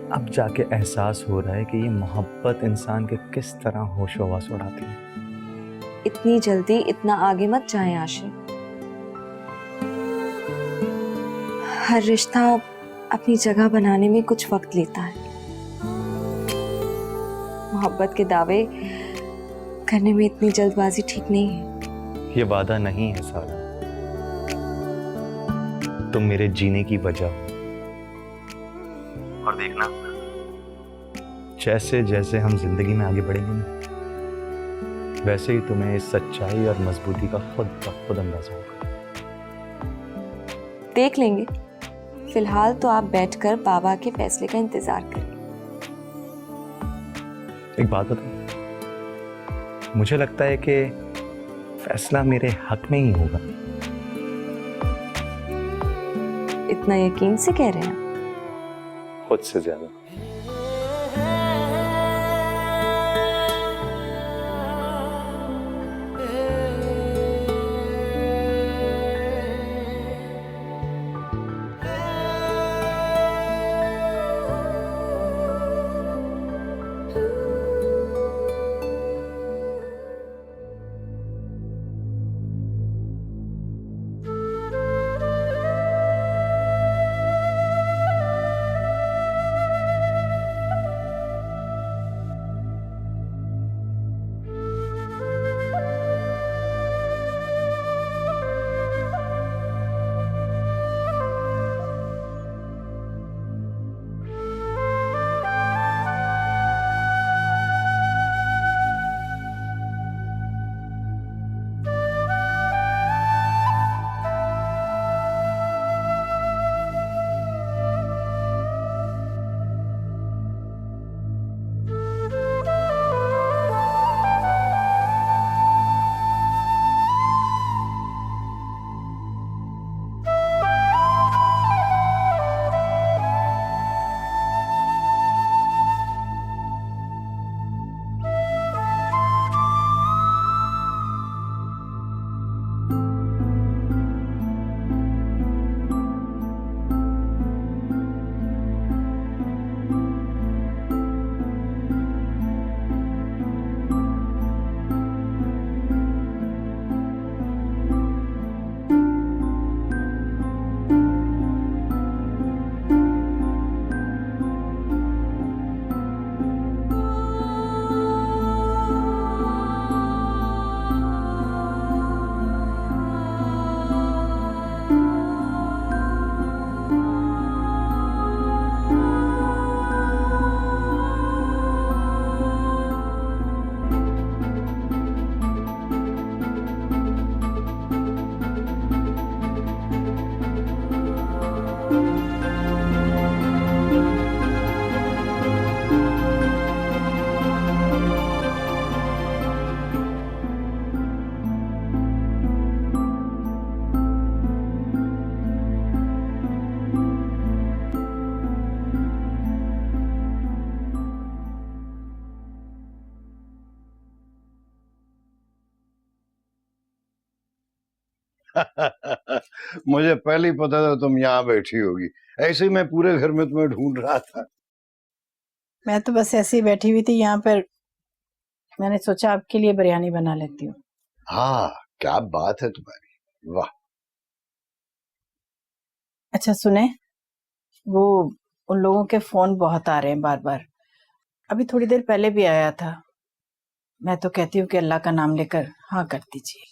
अब जाके एहसास हो रहा है कि ये मोहब्बत इंसान के किस तरह होश हवास उड़ाती है। इतनी जल्दी इतना आगे मत जाएं आशिक। हर रिश्ता अपनी जगह बनाने में कुछ वक्त लेता है। मोहब्बत के दावे करने में इतनी जल्दबाजी ठीक नहीं है। ये वादा नहीं है सारा, तुम मेरे जीने की वजह हो। और देखना, जैसे जैसे हम जिंदगी में आगे बढ़ेंगे ना, वैसे ही तुम्हें इस सच्चाई और मजबूती का खुद ब खुद अंदाजा होगा। देख लेंगे। फिलहाल तो आप बैठकर बाबा के फैसले का इंतजार करें। एक बात बताओ, मुझे लगता है कि फैसला मेरे हक में ही होगा। इतना यकीन से कह रहे हैं? खुद से ज्यादा। मुझे पहले ही पता था तुम यहाँ बैठी होगी। ऐसे ही मैं पूरे घर में तुम्हें ढूंढ रहा था। मैं तो बस ऐसे ही बैठी हुई थी यहाँ पर। मैंने सोचा आपके लिए बिरयानी बना लेती हूँ। हाँ, क्या बात है तुम्हारी, वाह। अच्छा सुने, वो उन लोगों के फोन बहुत आ रहे हैं बार बार। अभी थोड़ी देर पहले भी आया था। मैं तो कहती हूँ कि अल्लाह का नाम लेकर हाँ कर दीजिए।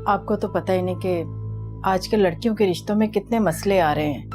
आपको तो पता ही नहीं कि आजकल लड़कियों के रिश्तों में कितने मसले आ रहे हैं।